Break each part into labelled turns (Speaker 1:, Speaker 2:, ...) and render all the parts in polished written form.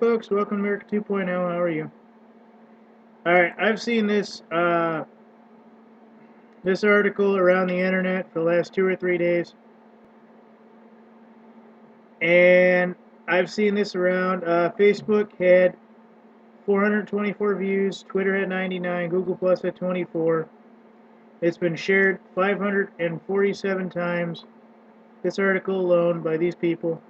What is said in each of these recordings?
Speaker 1: folks, welcome to America 2.0. How are you? Alright, I've seen this this article around the internet for the last 2 or 3 days. And I've seen this around. Facebook had 424 views, Twitter had 99, Google Plus had 24. It's been shared 547 times, this article alone, by these people.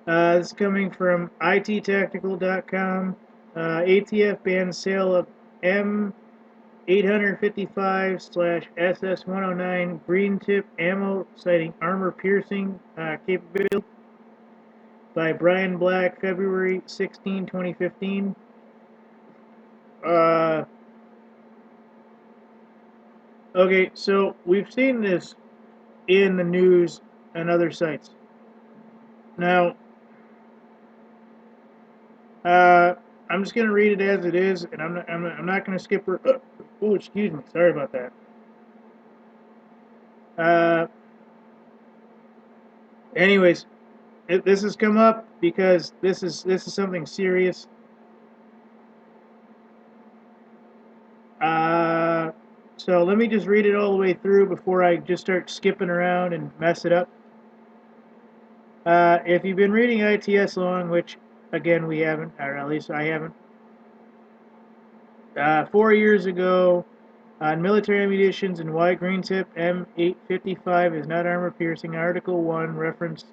Speaker 1: This is coming from ittactical.com. ATF bans sale of M855/SS109 green tip ammo, citing armor piercing capability, by Brian Black, February 16, 2015. Okay, so we've seen this in the news and other sites. Now, I'm just going to read it as it is, and I'm not going to skip her. Oh, excuse me. Sorry about that. Anyways, this has come up because this is something serious. So let me just read it all the way through before I just start skipping around and mess it up. If you've been reading ITS long, which again we haven't, or at least I haven't. 4 years ago, on military ammunitions and why green tip M855 is not armor piercing, Article 1 referenced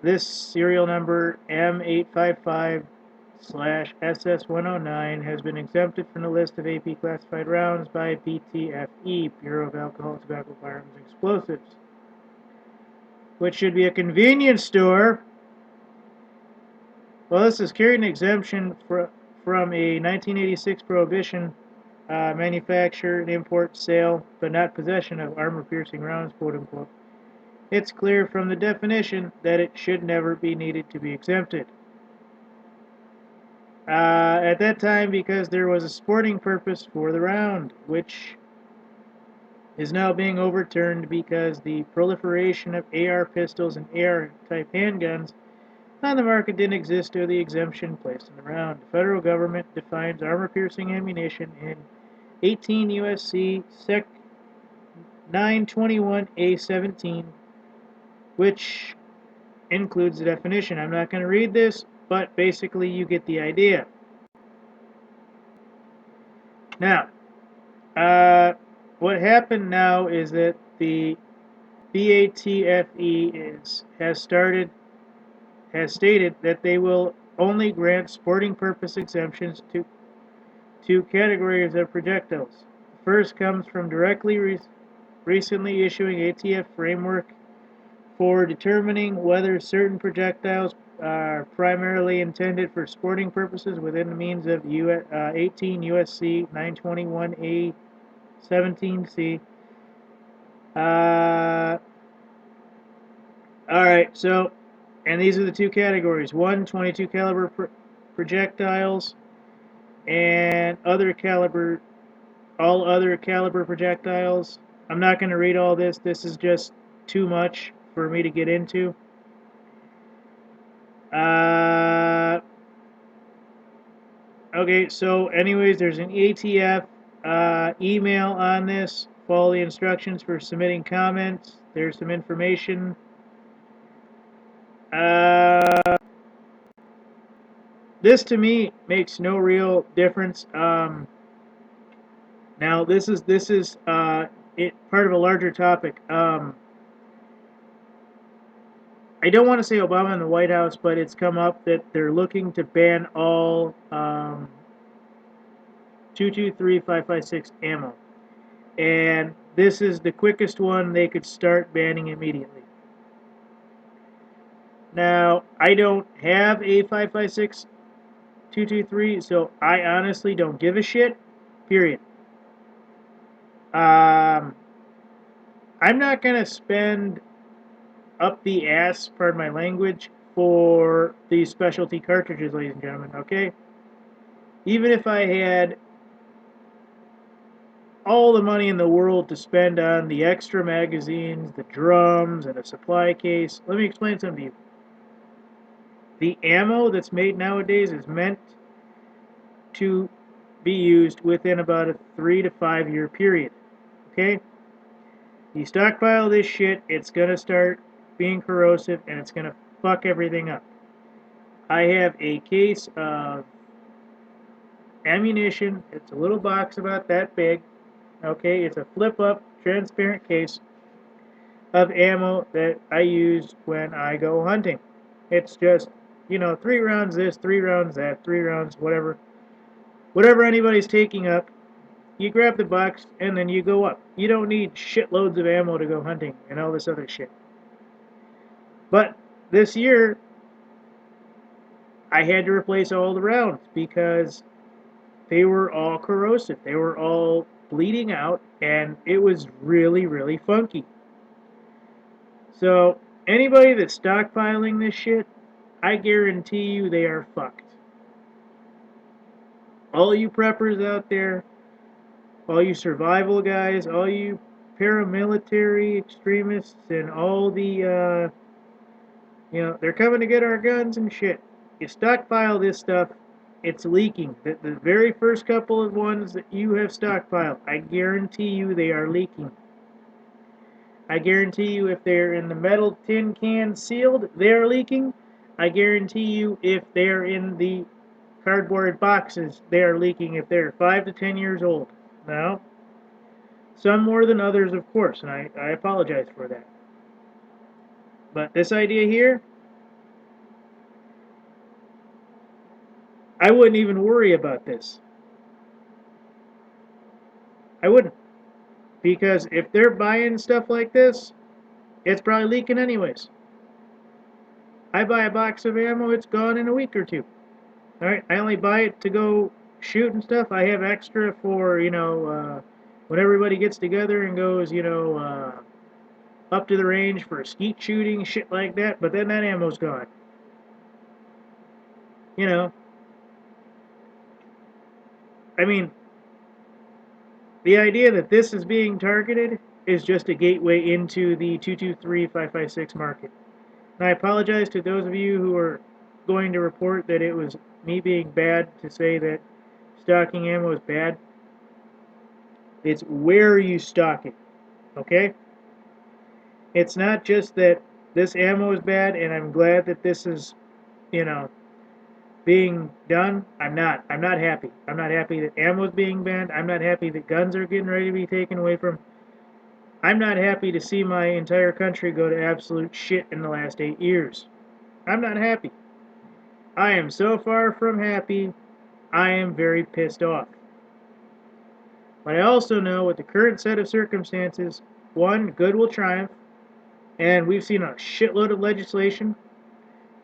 Speaker 1: this serial number M855/SS109 has been exempted from the list of AP classified rounds by BTFE, Bureau of Alcohol, Tobacco, Firearms, and Explosives, which should be a convenience store. Well, this is carried an exemption from a 1986 prohibition, manufacture and import, sale, but not possession of armor-piercing rounds, quote-unquote. It's clear from the definition that it should never be needed to be exempted. At that time, because there was a sporting purpose for the round, which is now being overturned because the proliferation of AR pistols and AR-type handguns on the market didn't exist due to the exemption placed in the round. The federal government defines armor-piercing ammunition in 18 USC 921 A-17, which includes the definition. I'm not going to read this, but basically you get the idea. Now, what happened now is that the BATFE has stated that they will only grant sporting purpose exemptions to two categories of projectiles. The first comes from directly recently issuing ATF framework for determining whether certain projectiles are primarily intended for sporting purposes within the means of 18 USC 921 A-17C. Alright, so, and these are the two categories. 22 caliber projectiles and all other caliber projectiles. I'm not going to read all this. This is just too much for me to get into. Okay, so anyways, there's an ATF email on this. Follow the instructions for submitting comments. There's some information. This to me makes no real difference. Now this is part of a larger topic. I don't want to say Obama in the White House, but it's come up that they're looking to ban all 223 5.56 ammo, and this is the quickest one they could start banning immediately. Now, I don't have a 5.56 223, so I honestly don't give a shit. Period. I'm not gonna spend up the ass, pardon my language, for these specialty cartridges, ladies and gentlemen, okay? Even if I had all the money in the world to spend on the extra magazines, the drums, and a supply case, let me explain something to you. The ammo that's made nowadays is meant to be used within about a 3 to 5 year period. Okay? You stockpile this shit, it's gonna start being corrosive and it's gonna fuck everything up. I have a case of ammunition. It's a little box about that big. Okay, it's a flip up transparent case of ammo that I use when I go hunting. It's just, 3 rounds this, 3 rounds that, 3 rounds, whatever. Whatever anybody's taking up, you grab the box and then you go up. You don't need shitloads of ammo to go hunting and all this other shit. But this year, I had to replace all the rounds because they were all corrosive. They were all bleeding out and it was really, really funky. So, anybody that's stockpiling this shit, I guarantee you they are fucked. All you preppers out there, all you survival guys, all you paramilitary extremists, and all the, they're coming to get our guns and shit. You stockpile this stuff, it's leaking. The very first couple of ones that you have stockpiled, I guarantee you they are leaking. I guarantee you if they're in the metal tin can sealed, they're leaking. I guarantee you if they're in the cardboard boxes, they are leaking if they're 5 to 10 years old. Now, some more than others, of course, and I apologize for that. But this idea here, I wouldn't even worry about this. I wouldn't. Because if they're buying stuff like this, it's probably leaking anyways. I buy a box of ammo, it's gone in a week or two. Alright, I only buy it to go shoot and stuff. I have extra for, when everybody gets together and goes, up to the range for skeet shooting, shit like that, but then that ammo's gone. I mean, the idea that this is being targeted is just a gateway into the 223-556 market. And I apologize to those of you who are going to report that it was me being bad to say that stocking ammo is bad. It's where you stock it, okay? It's not just that this ammo is bad and I'm glad that this is, being done. I'm not happy. I'm not happy that ammo is being banned. I'm not happy that guns are getting ready to be taken away from. I'm not happy to see my entire country go to absolute shit in the last 8 years. I'm not happy. I am so far from happy, I am very pissed off. But I also know with the current set of circumstances, one, good will triumph, and we've seen a shitload of legislation.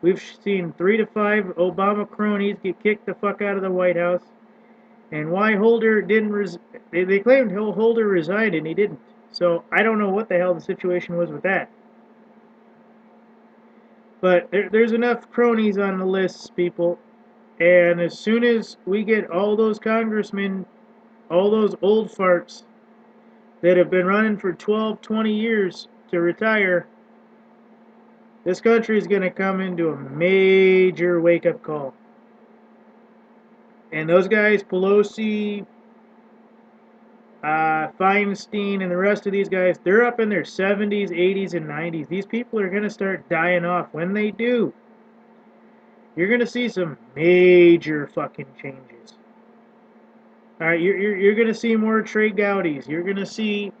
Speaker 1: We've seen 3 to 5 Obama cronies get kicked the fuck out of the White House. And why Holder didn't they claimed Holder resigned and he didn't. So I don't know what the hell the situation was with that. But there's enough cronies on the lists, people. And as soon as we get all those congressmen, all those old farts that have been running for 12, 20 years to retire, this country is going to come into a major wake-up call. And those guys, Pelosi, Feinstein, and the rest of these guys, they're up in their 70s, 80s, and 90s. These people are going to start dying off. When they do, you're going to see some major fucking changes. Alright, you're going to see more Trey Gowdies. You're going to see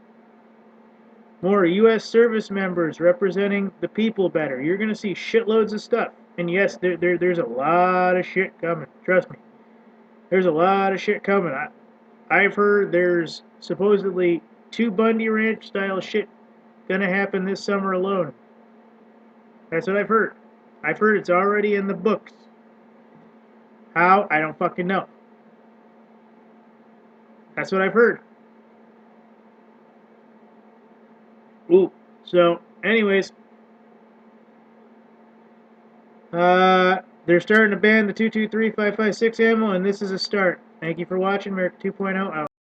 Speaker 1: more U.S. service members representing the people better. You're going to see shitloads of stuff. And yes, there's a lot of shit coming. Trust me. There's a lot of shit coming. I've heard there's supposedly 2 Bundy Ranch style shit gonna happen this summer alone. That's what I've heard. I've heard it's already in the books. How? I don't fucking know. That's what I've heard. Ooh. So, anyways, they're starting to ban the 223-556 ammo, and this is a start. Thank you for watching. America 2.0 out.